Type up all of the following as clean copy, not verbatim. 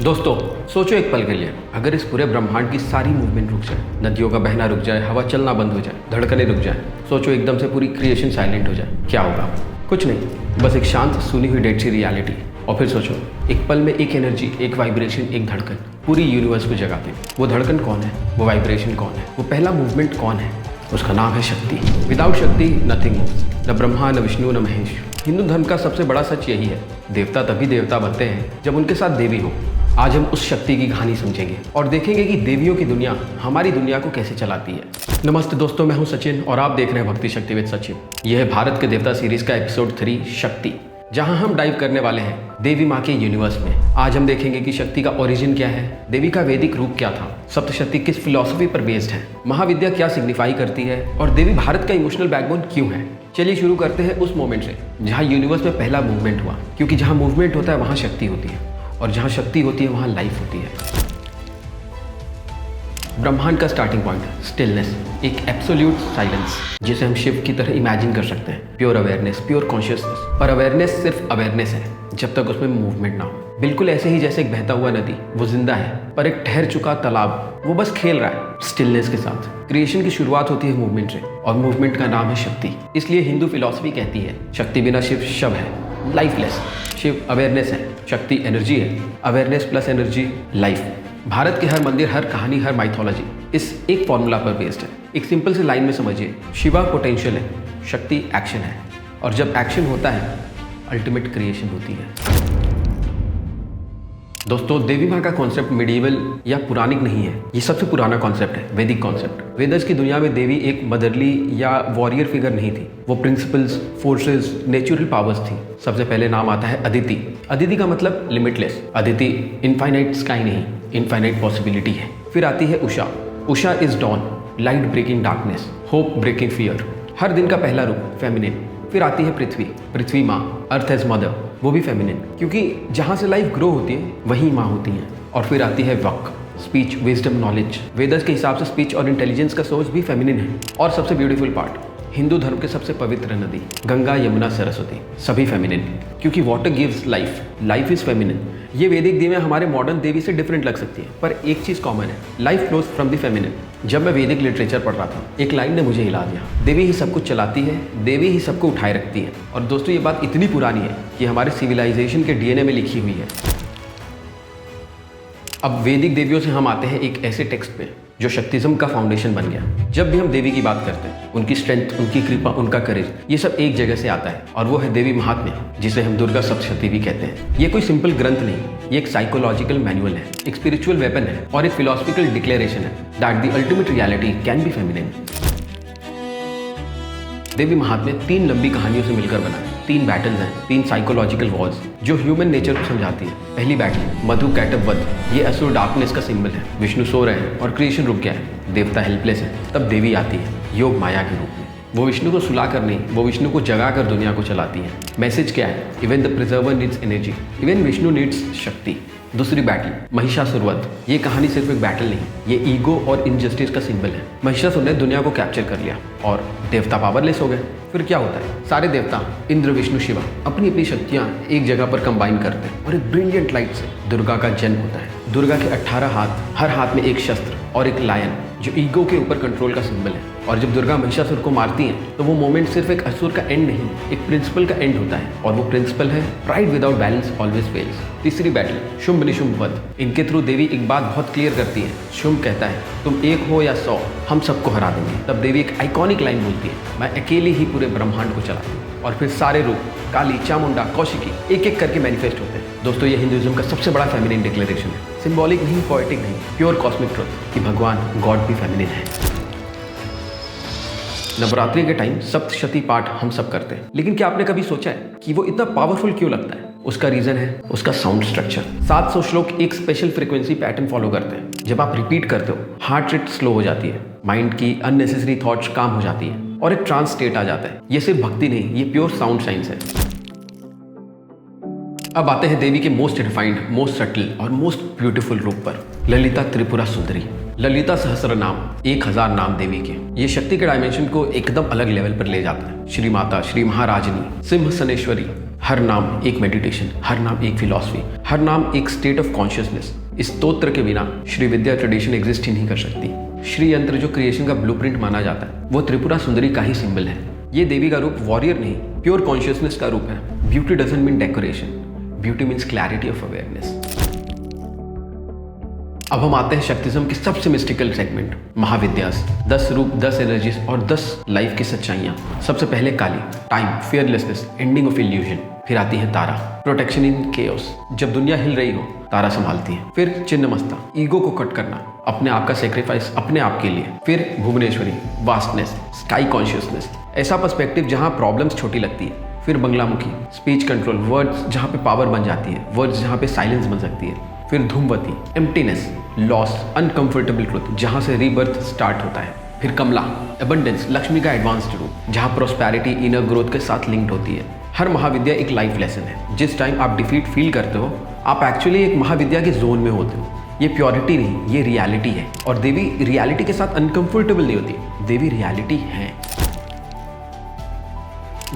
दोस्तों सोचो एक पल के लिए, अगर इस पूरे ब्रह्मांड की सारी मूवमेंट रुक जाए, नदियों का बहना रुक जाए, हवा चलना बंद हो जाए, धड़कनें रुक जाए, सोचो एकदम से पूरी क्रिएशन साइलेंट हो जाए, क्या होगा? कुछ नहीं, बस एक शांत सुनी हुई डेड सी रियलिटी। और फिर सोचो एक पल में एक एनर्जी, एक वाइब्रेशन, एक धड़कन पूरी यूनिवर्स को जगाती। वो धड़कन कौन है? वो वाइब्रेशन कौन है? वो पहला मूवमेंट कौन है? उसका नाम है शक्ति। विदाउट शक्ति नथिंग मूव्स। न ब्रह्मा, न विष्णु, न महेश। हिंदू धर्म का सबसे बड़ा सच यही है, देवता तभी देवता बनते हैं जब उनके साथ देवी हो। आज हम उस शक्ति की कहानी समझेंगे और देखेंगे कि देवियों की दुनिया हमारी दुनिया को कैसे चलाती है। नमस्ते दोस्तों, मैं हूं सचिन और आप देख रहे हैं भक्ति शक्ति विद सचिन। यह है भारत के देवता सीरीज का एपिसोड 3 शक्ति, जहां हम डाइव करने वाले हैं देवी माँ के यूनिवर्स में। आज हम देखेंगे कि शक्ति का ओरिजिन क्या है, देवी का वैदिक रूप क्या था, सप्तशती किस फिलॉसफी पर बेस्ड है, महाविद्या क्या सिग्निफाई करती है और देवी भारत का इमोशनल बैकबोन क्यों है। चलिए शुरू करते हैं उस मोमेंट से जहाँ यूनिवर्स में पहला मूवमेंट हुआ, क्योंकि जहाँ मूवमेंट होता है वहाँ शक्ति होती है और जहाँ शक्ति होती है वहाँ लाइफ होती है। ब्रह्मांड का स्टार्टिंग पॉइंट स्टिलनेस, एक एब्सोल्यूट साइलेंस जिसे हम शिव की तरह इमेजिन कर सकते हैं। Pure awareness, pure consciousness. पर अवेयरनेस सिर्फ अवेयरनेस है जब तक उसमें मूवमेंट ना हो। बिल्कुल ऐसे ही जैसे एक बहता हुआ नदी वो जिंदा है, पर एक ठहर चुका तालाब वो बस खेल रहा है स्टिलनेस के साथ। क्रिएशन की शुरुआत होती है मूवमेंट से और मूवमेंट का नाम है शक्ति। इसलिए हिंदू फिलॉसफी कहती है शक्ति बिना शिव शव है, लाइफलेस। शिव अवेयरनेस है, शक्ति एनर्जी है, awareness plus energy life. Bharat के हर मंदिर, हर कहानी, हर माइथोलॉजी इस एक फॉर्मूला पर बेस्ड है। एक सिंपल सी लाइन में समझिए, शिवा पोटेंशियल है, शक्ति एक्शन है, और जब एक्शन होता है अल्टीमेट क्रिएशन होती है। दोस्तों देवी माँ का कॉन्सेप्ट मिडिवल या पुरानिक नहीं है, ये सबसे पुराना कॉन्सेप्ट है, वैदिक कॉन्सेप्ट। वेदर्स की दुनिया में देवी एक मदरली या वॉरियर फिगर नहीं थी, वो प्रिंसिपल्स, फोर्सेस, नेचुरल पावर्स थी। सबसे पहले नाम आता है अदिति। अदिति का मतलब लिमिटलेस। अदिति इनफाइनाइट स्काई नहीं, इनफाइनाइट पॉसिबिलिटी है। फिर आती है Usha. Usha is dawn, light breaking darkness, hope breaking fear, हर दिन का पहला रूप फेमिनिन। फिर आती है पृथ्वी। पृथ्वी माँ, अर्थ एज मदर, वो भी फेमिनिन, क्योंकि जहाँ से लाइफ ग्रो होती है वहीं माँ होती हैं। और फिर आती है वक, स्पीच, विजडम, नॉलेज। वेदर्स के हिसाब से स्पीच और इंटेलिजेंस का सोर्स भी फेमिनिन है। और सबसे ब्यूटीफुल पार्ट, हिंदू धर्म के सबसे पवित्र नदी गंगा, यमुना, सरस्वती, सभी फेमिनिन, क्योंकि water gives life, life is feminine. ये वैदिक देवी हमारे मॉडर्न देवी से डिफरेंट लग सकती है, पर एक चीज़ कॉमन है, life flows from the feminine. जब मैं वैदिक लिटरेचर पढ़ रहा था, एक लाइन ने मुझे हिला दिया, देवी ही सब कुछ चलाती है, देवी ही सबको उठाए रखती है। और दोस्तों ये बात इतनी पुरानी है कि हमारे सिविलाइजेशन के डीएनए में लिखी हुई है। अब वैदिक देवियों से हम आते हैं एक ऐसे टेक्स्ट पे जो शक्तिज्म का फाउंडेशन बन गया। जब भी हम देवी की बात करते हैं, उनकी स्ट्रेंथ, उनकी कृपा, उनका करेज, ये सब एक जगह से आता है और वो है देवी महात्म्य, जिसे हम दुर्गा सप्तशती भी कहते हैं। ये कोई सिंपल ग्रंथ नहीं, ये एक साइकोलॉजिकल मैनुअल है, एक स्पिरिचुअल वेपन है और एक फिलोसफिकल डिक्लेरेशन है that the ultimate reality can be feminine. Devi Mahatmya 3 लंबी कहानियों से मिलकर बना है। 3 बैटल्स हैं, 3 साइकोलॉजिकल वॉर्स जो ह्यूमन नेचर को समझाती है। पहली बैटल मधु कैटव वध, ये असुर डार्कनेस का सिंबल है। विष्णु सो रहे हैं और क्रिएशन रुक गया है, देवता हेल्पलेस है। तब देवी आती है योग माया के रूप में। वो विष्णु को सुला कर नहीं, वो विष्णु को जगा कर दुनिया को चलाती है। मैसेज क्या है? Even the preserver needs energy, even Vishnu needs शक्ति। दूसरी बैटल महिषासुर वध, ये कहानी सिर्फ एक बैटल नहीं, ये ईगो और इनजस्टिस का सिंबल है। महिषासुर ने दुनिया को कैप्चर कर लिया और देवता पावरलेस हो गए। फिर क्या होता है? सारे देवता इंद्र, विष्णु, शिवा अपनी अपनी शक्तियां एक जगह पर कंबाइन करते हैं और एक ब्रिलियंट लाइट से दुर्गा का जन्म होता है। दुर्गा के 18 हाथ, हर हाथ में एक शस्त्र और एक लायन जो ईगो के ऊपर कंट्रोल का सिंबल है। और जब दुर्गा महिषासुर को मारती हैं तो वो मोमेंट सिर्फ एक असुर का एंड नहीं, एक प्रिंसिपल का एंड होता है, और वो प्रिंसिपल है pride without balance always fails. तीसरी बैटल शुंभ निशुंभ वध, इनके थ्रू देवी एक बात बहुत क्लियर करती है। शुंभ कहता है तुम 1 हो या 100, हम सबको हरा देंगे। तब देवी एक आइकॉनिक लाइन बोलती है, मैं अकेली ही पूरे ब्रह्मांड को चलाती हूँ। और फिर सारे रूप काली, चामुंडा, कौशिकी एक एक करके मैनिफेस्ट होते हैं। दोस्तों ये हिंदुइज्म का सबसे बड़ा फेमिनिन डिक्लेरेशन है, सिंबॉलिक नहीं, पोएटिक नहीं, प्योर कॉस्मिक ट्रुथ कि भगवान गॉड भी फेमिनिन है। नवरात्रि के टाइम सप्तशती पाठ हम सब करते हैं, लेकिन क्या आपने कभी सोचा है कि वो इतना पावरफुल क्यों लगता है? उसका रीजन है उसका साउंड स्ट्रक्चर। 700 श्लोक एक स्पेशल फ्रीक्वेंसी पैटर्न फॉलो करते हैं। जब आप रिपीट करते हो, हार्ट रेट स्लो हो जाती है, माइंड की अननेसेसरी थॉट्स काम हो जाती है और एक ट्रांस स्टेट आ जाता है। ये सिर्फ भक्ति नहीं, ये प्योर साउंड साइंस है। अब आते हैं देवी के मोस्ट रिफाइंड, मोस्ट सटल और मोस्ट ब्यूटीफुल रूप पर, ललिता त्रिपुरा सुंदरी। ललिता सहस्त्र नाम, 1000 नाम देवी के। ये शक्ति के डायमेंशन को एकदम अलग लेवल पर ले जाता है। श्री माता, श्री महाराजनी, सिंहासनेश्वरी, हर नाम एक मेडिटेशन, हर नाम एक फिलॉसफी, हर नाम एक स्टेट ऑफ कॉन्शियसनेस। इस स्तोत्र के बिना श्री विद्या ट्रेडिशन एग्जिस्ट ही नहीं कर सकती। श्री यंत्र जो क्रिएशन का ब्लूप्रिंट माना जाता है, वो त्रिपुरा सुंदरी का ही सिंबल है। ये देवी का रूप वॉरियर नहीं, प्योर कॉन्शियसनेस का रूप है। Beauty doesn't mean decoration, beauty means clarity of awareness. अब हम आते हैं शक्तिज्म के सबसे मिस्टिकल सेगमेंट, महाविद्यास। 10 रूप, 10 एनर्जीज और 10 लाइफ की सच्चाइयां। सबसे पहले Kali, time, fearlessness, ending of illusion. फिर आती है तारा, प्रोटेक्शन इन केओस। जब दुनिया हिल रही हो, तारा संभालती है। फिर चिन्नमस्ता, ईगो को कट करना, अपने आप का सेक्रीफाइस अपने आप के लिए। फिर भुवनेश्वरी, वास्टनेस, स्काई कॉन्शियसनेस, ऐसा पर्सपेक्टिव जहां प्रॉब्लम्स छोटी लगती है। फिर बंगलामुखी, स्पीच कंट्रोल, वर्ड्स जहां पे पावर बन जाती है, वर्ड्स जहां पे साइलेंस बन सकती है। फिर धूमवती, एम्प्टीनेस, लॉस, अनकंफर्टेबल ट्रुथ, जहां से रीबर्थ स्टार्ट होता है। फिर कमला, एबंडेंस, लक्ष्मी का एडवांस्ड रूप, जहां प्रोस्पेरिटी इनर ग्रोथ के साथ लिंक्ड होती है। हर महाविद्या एक लाइफ लेसन है। जिस टाइम आप डिफीट फील करते हो, आप एक्चुअली एक महाविद्या के जोन में होते हो। ये प्योरिटी नहीं, ये रियलिटी है। और देवी रियलिटी के साथ अनकंफर्टेबल नहीं होती, देवी रियलिटी है।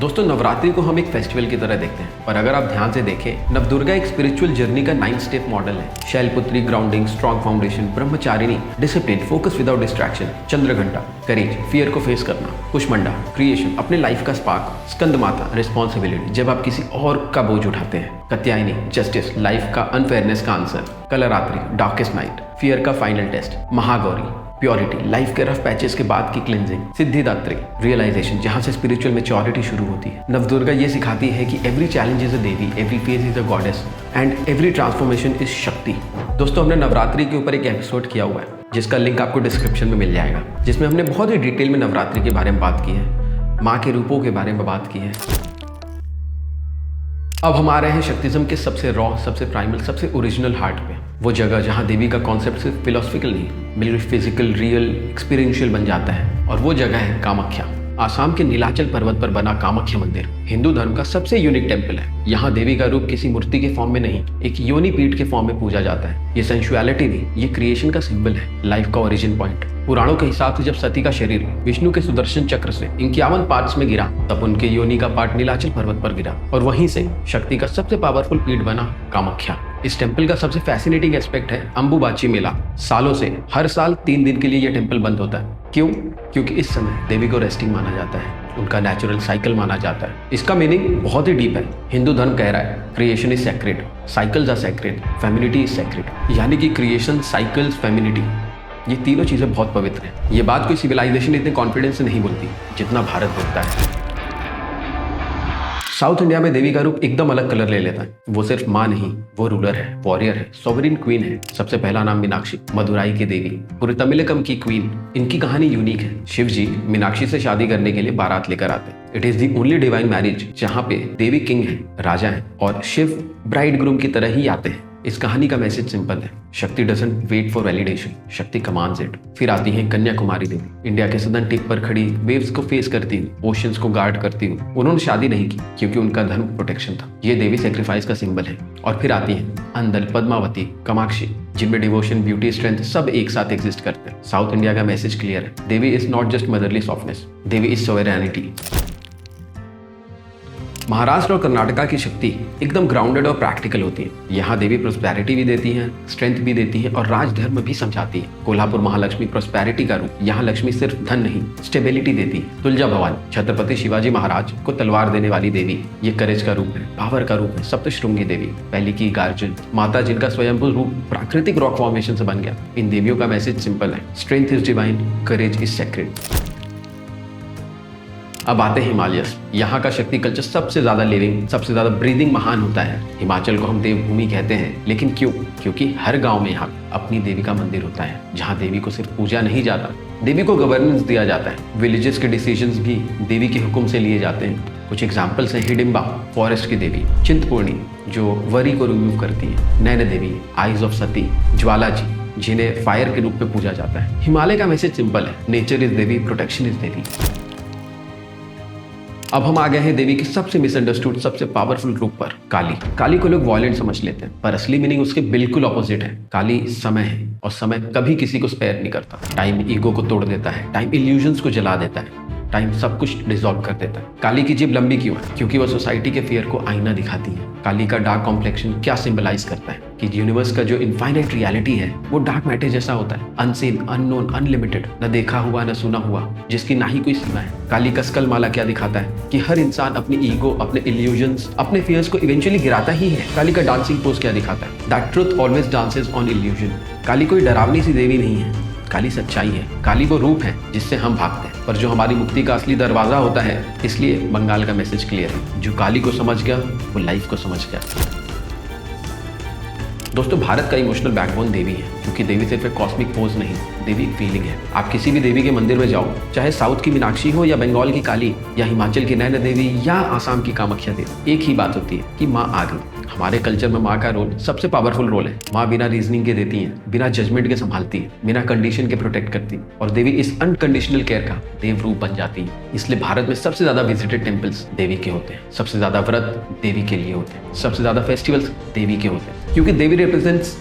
दोस्तों, नवरात्रि को हम एक फेस्टिवल की तरह देखते हैं, पर अगर आप ध्यान से देखें, नवदुर्गा एक स्पिरिचुअल जर्नी का 9 स्टेप मॉडल है। Shailaputri, grounding, strong foundation, Brahmacharini, discipline, focus without distraction, Chandraghanta, courage, fear को फेस करना, कुष्मंडा, क्रिएशन, अपने लाइफ का स्पार्क, स्कंद माता, रिस्पॉन्सिबिलिटी, जब आप किसी और का बोझ उठाते हैं, कात्यायनी, जस्टिस, लाइफ का अनफेयरनेस का answer, Kalaratri, darkest night, fear का final test, Mahagauri, purity, life के रफ पैचेस के बाद की क्लिंजिंग, सिद्धिदात्री, रियलाइजेशन, जहां से स्पिरिचुअल मैच्योरिटी शुरू होती है। नवदुर्गा ये सिखाती है कि every challenge is a Devi, every phase is a goddess and every transformation is शक्ति। दोस्तों, हमने नवरात्रि के ऊपर एक एपिसोड किया हुआ है, जिसका लिंक आपको डिस्क्रिप्शन में मिल जाएगा, जिसमें हमने बहुत ही डिटेल में नवरात्रि के बारे में बात की है, माँ के रूपों के बारे में बात की है। अब हम आ रहे हैं शक्तिज्म के सबसे रॉ, सबसे प्राइमल, सबसे ओरिजिनल हार्ट पे। वो जगह जहाँ देवी का कॉन्सेप्ट सिर्फ फिलोसफिकल नहीं, बिल्कुल फिजिकल, रियल, एक्सपीरियंशियल बन जाता है। और वो जगह है कामाख्या। आसाम के नीलाचल पर्वत पर बना कामाख्या मंदिर हिंदू धर्म का सबसे यूनिक टेम्पल है। यहाँ देवी का रूप किसी मूर्ति के फॉर्म में नहीं, एक योनि पीठ के फॉर्म में पूजा जाता है। ये सेंसुअलिटी नहीं, ये क्रिएशन का सिंबल है, लाइफ का ओरिजिन पॉइंट। पुराणों के हिसाब से जब सती का शरीर विष्णु के सुदर्शन चक्र से 51 पार्ट्स में गिरा, तब उनके योनि का पार्ट नीलाचल पर्वत पर गिरा और वहीं से शक्ति का सबसे पावरफुल पीठ बना कामाख्या। इस टेम्पल का सबसे फैसिनेटिंग एस्पेक्ट है अंबुबाची मेला। सालों से हर साल 3 दिन के लिए यह टेम्पल बंद होता है। क्यों? क्योंकि इस समय देवी को रेस्टिंग माना जाता है, उनका नेचुरल साइकिल माना जाता है। इसका मीनिंग बहुत ही डीप है। हिंदू धर्म कह रहा है creation is sacred, cycles are sacred, femininity is sacred. यानी कि क्रिएशन, साइकिल्स, फेमिनिटी, ये तीनों चीजें बहुत पवित्र हैं। ये बात कोई सिविलाइजेशन इतने कॉन्फिडेंस से नहीं बोलती जितना भारत बोलता है। साउथ इंडिया में देवी का रूप एकदम अलग कलर ले लेता है। वो सिर्फ माँ नहीं, वो रूलर है, वॉरियर है, सॉवरेन क्वीन है। सबसे पहला नाम मीनाक्षी, मदुराई की देवी, पूरे तमिलकम की क्वीन। इनकी कहानी यूनिक है। शिव जी मीनाक्षी से शादी करने के लिए बारात लेकर आते हैं। It is the only divine marriage जहाँ पे देवी किंग है, राजा है, और शिव ब्राइड ग्रूम की तरह ही आते हैं। इस कहानी का मैसेज सिंपल है, शक्ति डजंट वेट फॉर वैलिडेशन, शक्ति कमांड्स इट। फिर आती है कन्याकुमारी देवी, इंडिया के सदर्न टिप पर खड़ी, वेव्स को फेस करती हुई, ओशंस को गार्ड करती हुई। उन्होंने शादी नहीं की क्योंकि उनका धर्म प्रोटेक्शन था। ये देवी सेक्रीफाइस का सिंबल है। और फिर आती है अंदल, पद्मावती, कामाक्षी, जिनमें डिवोशन, ब्यूटी, स्ट्रेंथ सब एक साथ एग्जिस्ट करते हैं। साउथ इंडिया का मैसेज क्लियर है, Devi is not just motherly softness, Devi is sovereignty. Maharashtra और कर्नाटका की शक्ति एकदम ग्राउंडेड और प्रैक्टिकल होती है। यहाँ देवी प्रोस्पेरिटी भी देती है, स्ट्रेंथ भी देती है और राजधर्म भी समझाती है। कोल्हापुर महालक्ष्मी प्रोस्पेरिटी का रूप। यहाँ लक्ष्मी सिर्फ धन नहीं, स्टेबिलिटी देती है। तुलजा भवानी, छत्रपति शिवाजी महाराज को तलवार देने वाली देवी, ये करेज का रूप है, पावर का रूप है। सप्तशृंगी देवी, पहली की गार्जुन माता, जिनका स्वयंभू रूप प्राकृतिक रॉक फॉर्मेशन से बन गया। इन देवियों का मैसेज सिंपल है, strength is divine, courage is sacred. अब आते हैं हिमालयस। यहाँ का शक्ति कल्चर सबसे ज्यादा लिविंग, सबसे ज्यादा ब्रीदिंग महान होता है। हिमाचल को हम देवभूमि कहते हैं, लेकिन क्यों? क्योंकि हर गांव में यहाँ अपनी देवी का मंदिर होता है, जहाँ देवी को सिर्फ पूजा नहीं जाता, देवी को गवर्नेंस दिया जाता है। विलेजेस के डिसीजंस भी देवी के हुक्म से लिए जाते हैं। कुछ एग्जाम्पल्स हैं, हिडिम्बा फॉरेस्ट की देवी, चिंतपूर्णी जो वरी को रिमूव करती है, नैना देवी, आइज ऑफ सती, ज्वाला जी जिन्हें फायर के रूप में पूजा जाता है। हिमालय का मैसेज सिंपल है, nature is Devi, protection is Devi. अब हम आ गए हैं देवी के सबसे मिसअंडरस्टूड, सबसे पावरफुल रूप पर, काली। काली को लोग वॉयलेंट समझ लेते हैं, पर असली मीनिंग उसके बिल्कुल ऑपोजिट है। काली समय है, और समय कभी किसी को स्पेयर नहीं करता। टाइम ईगो को तोड़ देता है, टाइम इल्यूजन्स को जला देता है। टाइम सब कुछ डिसॉल्व कर देता है। काली की जीभ लंबी क्यों है? क्योंकि वो सोसाइटी के फियर को आईना दिखाती है। काली का डार्क कॉम्प्लेक्शन क्या सिंबलाइज करता है कि यूनिवर्स का जो इनफाइनाइट रियलिटी है वो डार्क मैटर जैसा होता है, अनसीन, अननोन, अनलिमिटेड, न देखा हुआ न सुना हुआ, जिसकी ना ही कोई सीमा है। काली का स्कल माला क्या दिखाता है कि हर इंसान अपनी ईगो, अपने इल्यूजन्स, अपने फियर्स को इवेंचुअली गिराता ही है। काली का डांसिंग पोज क्या दिखाता है? That truth always dances on illusion. Kali कोई डरावनी सी देवी नहीं है, काली सच्चाई है। काली वो रूप है जिससे हम भागते हैं, पर जो हमारी मुक्ति का असली दरवाजा होता है। इसलिए बंगाल का मैसेज क्लियर है, जो काली को समझ गया वो लाइफ को समझ गया। दोस्तों, भारत का इमोशनल बैकबोन देवी है, क्योंकि देवी सिर्फ एक कॉस्मिक पोज नहीं, देवी एक फीलिंग है। आप किसी भी देवी के मंदिर में जाओ, चाहे साउथ की मीनाक्षी हो या बंगाल की काली या हिमाचल की नैना देवी या आसाम की कामाख्या देवी, एक ही बात होती है कि माँ आ गई। हमारे कल्चर में माँ का रोल सबसे पावरफुल रोल है। माँ बिना रीजनिंग के देती है, बिना जजमेंट के संभालती है, बिना कंडीशन के प्रोटेक्ट करती है, और देवी इस अनकंडीशनल केयर का देव रूप बन जाती है। इसलिए भारत में सबसे ज्यादा विजिटेड टेम्पल्स देवी के होते हैं, सबसे ज्यादा व्रत देवी के लिए होते हैं, सबसे ज्यादा फेस्टिवल्स देवी के होते हैं, क्योंकि देवी रिप्रेजेंट्स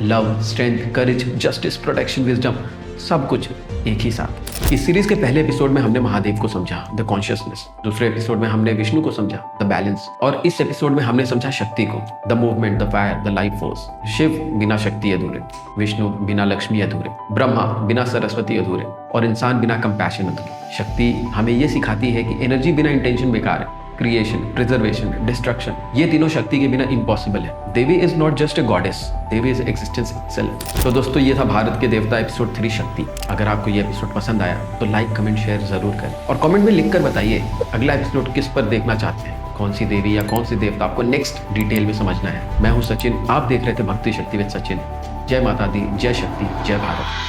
लव, स्ट्रेंथ, करेज, जस्टिस, प्रोटेक्शन, विजडम, सब कुछ एक ही साथ। इस सीरीज के पहले एपिसोड में हमने महादेव को समझा, द कॉन्शियसनेस। दूसरे एपिसोड में हमने विष्णु को समझा, द बैलेंस। और इस एपिसोड में हमने समझा शक्ति को, the movement, the fire, the life force. Shiva बिना शक्ति अधूरे, विष्णु बिना लक्ष्मी अधूरे, ब्रह्मा बिना सरस्वती अधूरे, और इंसान बिना कंपैशन अधूरे। शक्ति हमें ये सिखाती है कि एनर्जी बिना इंटेंशन बेकार है। क्रिएशन, प्रिजर्वेशन, डिस्ट्रक्शन, ये तीनों शक्ति के बिना इम्पॉसिबल है। Devi is not just a goddess, Devi is existence itself. तो दोस्तों, ये था भारत के देवता एपिसोड 3 शक्ति। अगर आपको ये एपिसोड पसंद आया तो लाइक, कमेंट, शेयर जरूर करें, और कमेंट में लिखकर बताइए अगला एपिसोड किस पर देखना चाहते हैं, कौन सी देवी या कौन सी देवता आपको नेक्स्ट डिटेल में समझना है। मैं हूँ सचिन, आप देख रहे थे भक्ति शक्ति विद सचिन। जय माता दी, जय शक्ति, जय भारत।